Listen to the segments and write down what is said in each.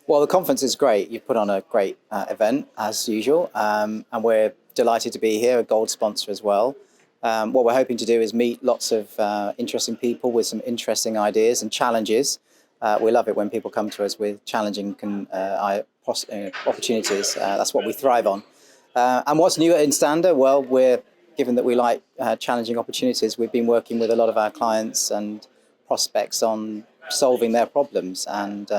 Well, the conference is great. You've put on a great event as usual, and we're delighted to be here, a gold sponsor as well. What we're hoping to do is meet lots of interesting people with some interesting ideas and challenges. We love it when people come to us with challenging opportunities. That's what we thrive on. And what's new at Instanda? Well, given that we like challenging opportunities, we've been working with a lot of our clients and prospects on solving their problems. And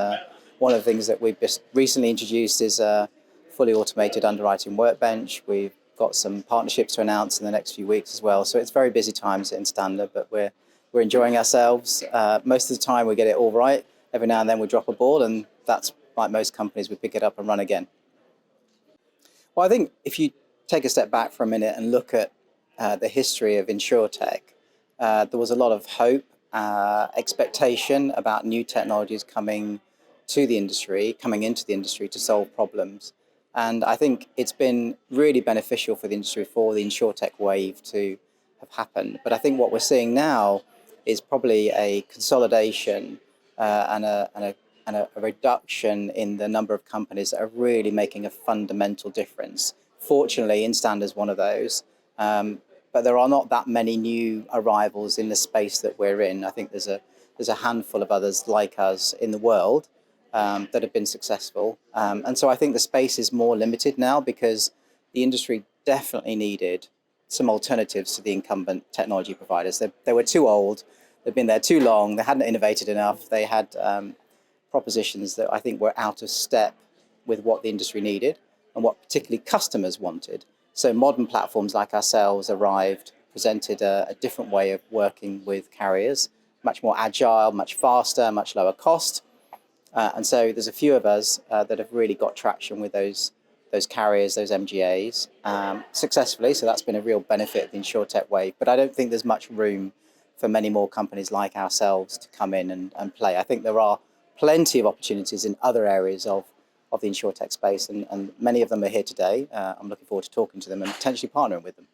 one of the things that we've just recently introduced is a fully automated underwriting workbench. We've got some partnerships to announce in the next few weeks as well. So it's very busy times at Instanda, but we're enjoying ourselves. Most of the time we get it all right. Every now and then we drop a ball, and that's like most companies, we pick it up and run again. Well, I think if you take a step back for a minute and look at the history of InsurTech, there was a lot of hope, expectation about new technologies coming into the industry to solve problems. And I think it's been really beneficial for the industry for the InsurTech wave to have happened. But I think what we're seeing now is probably a consolidation and a reduction in the number of companies that are really making a fundamental difference. Fortunately, Instanda is one of those. But there are not that many new arrivals in the space that we're in. I think there's a handful of others like us in the world that have been successful. And so I think the space is more limited now because the industry definitely needed some alternatives to the incumbent technology providers. They were too old, they've been there too long, they hadn't innovated enough, they had propositions that I think were out of step with what the industry needed and what particularly customers wanted. So modern platforms like ourselves arrived, presented a different way of working with carriers, much more agile, much faster, much lower cost. And so there's a few of us that have really got traction with those carriers, those MGAs, successfully. So that's been a real benefit of the InsurTech wave. But I don't think there's much room for many more companies like ourselves to come in and play. I think there are plenty of opportunities in other areas of the InsurTech space, and many of them are here today. I'm looking forward to talking to them and potentially partnering with them.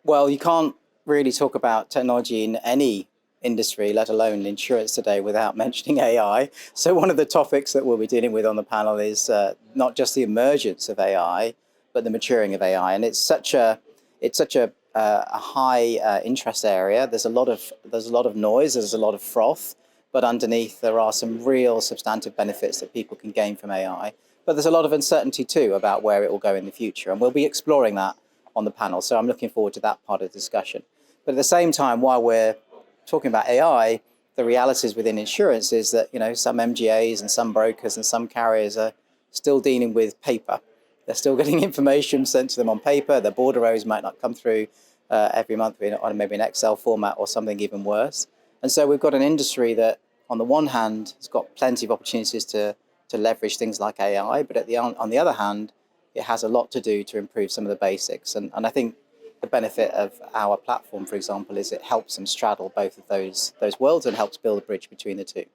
Well, you can't really talk about technology in any industry, let alone insurance today, without mentioning AI. So one of the topics that we'll be dealing with on the panel is not just the emergence of AI, but the maturing of AI. And it's such a high interest area. There's a lot of noise, there's a lot of froth, but underneath there are some real substantive benefits that people can gain from AI. But there's a lot of uncertainty too about where it will go in the future, and we'll be exploring that on the panel. So I'm looking forward to that part of the discussion. But at the same time, while we're talking about AI, the realities within insurance is that some MGAs and some brokers and some carriers are still dealing with paper. They're still getting information sent to them on paper. The bordereaux might not come through every month on maybe an Excel format or something even worse. And so we've got an industry that, on the one hand, has got plenty of opportunities to leverage things like AI, but on the other hand, it has a lot to do to improve some of the basics. And I think the benefit of our platform, for example, is it helps them straddle both of those worlds and helps build a bridge between the two.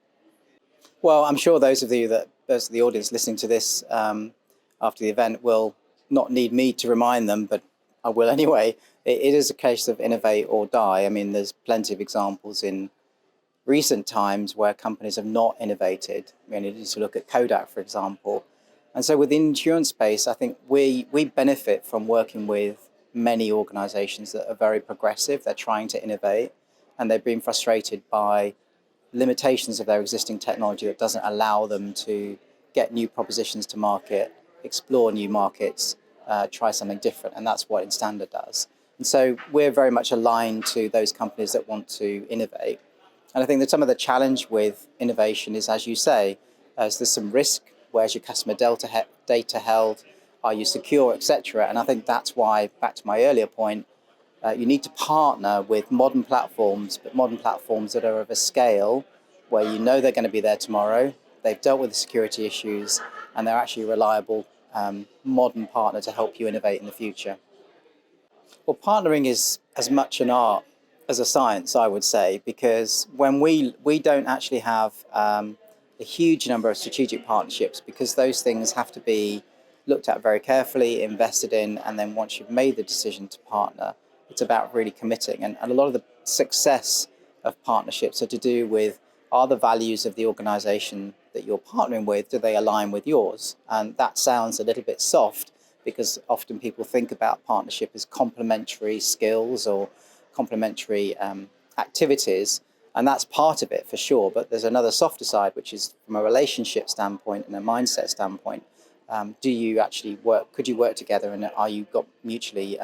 Well, I'm sure those of the audience listening to this after the event will not need me to remind them, but I will anyway. It is a case of innovate or die. I mean, there's plenty of examples in recent times where companies have not innovated. I mean, you need to look at Kodak, for example. And so within the insurance space, I think we benefit from working with many organizations that are very progressive. They're trying to innovate, and they've been frustrated by limitations of their existing technology that doesn't allow them to get new propositions to market, explore new markets, try something different. And that's what Instanda does. And so we're very much aligned to those companies that want to innovate. And I think that some of the challenge with innovation is, as you say, there's some risk. Where's your customer data held? Are you secure, etc.? And I think that's why, back to my earlier point, you need to partner with modern platforms, but modern platforms that are of a scale where they're going to be there tomorrow, they've dealt with the security issues, and they're actually a reliable modern partner to help you innovate in the future. Well, partnering is as much an art as a science, I would say, because when we don't actually have a huge number of strategic partnerships, because those things have to be looked at very carefully, invested in, and then once you've made the decision to partner, it's about really committing. And a lot of the success of partnerships are to do with, are the values of the organization that you're partnering with, do they align with yours? And that sounds a little bit soft because often people think about partnership as complementary skills or complementary activities. And that's part of it for sure. But there's another softer side, which is from a relationship standpoint and a mindset standpoint. Do you actually work? Could you work together, and are you got mutually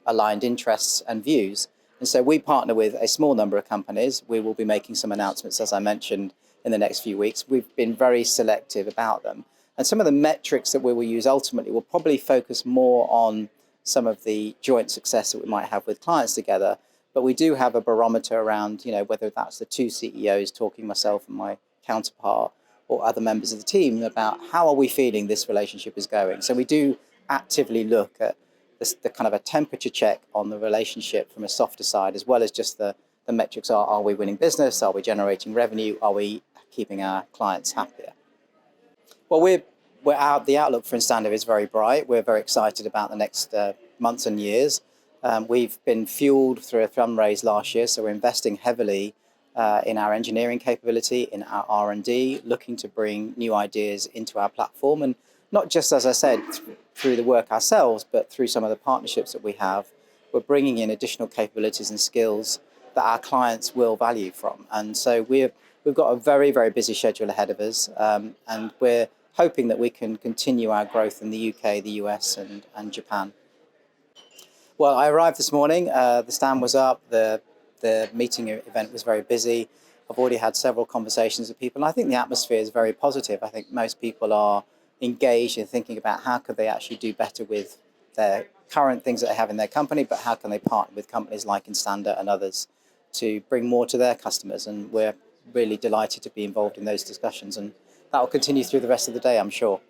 aligned interests and views? And so we partner with a small number of companies. We will be making some announcements, as I mentioned, in the next few weeks. We've been very selective about them. And some of the metrics that we will use ultimately will probably focus more on some of the joint success that we might have with clients together. But we do have a barometer around, whether that's the two CEOs talking, myself and my counterpart, or other members of the team, about how are we feeling this relationship is going. So we do actively look at the kind of a temperature check on the relationship from a softer side, as well as just the metrics are we winning business? Are we generating revenue? Are we keeping our clients happier? Well, we're out. The outlook for Instanda is very bright. We're very excited about the next months and years. We've been fueled through a fundraise last year, so we're investing heavily in our engineering capability, in our R&D, looking to bring new ideas into our platform, and not just, as I said, through the work ourselves, but through some of the partnerships that we have. We're bringing in additional capabilities and skills that our clients will value from. And so we've got a very, very busy schedule ahead of us, and we're hoping that we can continue our growth in the UK, the US, and Japan. Well, I arrived this morning. The stand was up. The meeting event was very busy. I've already had several conversations with people, and I think the atmosphere is very positive. I think most people are engaged in thinking about how could they actually do better with their current things that they have in their company, but how can they partner with companies like Instanda and others to bring more to their customers. And we're really delighted to be involved in those discussions, and that will continue through the rest of the day, I'm sure.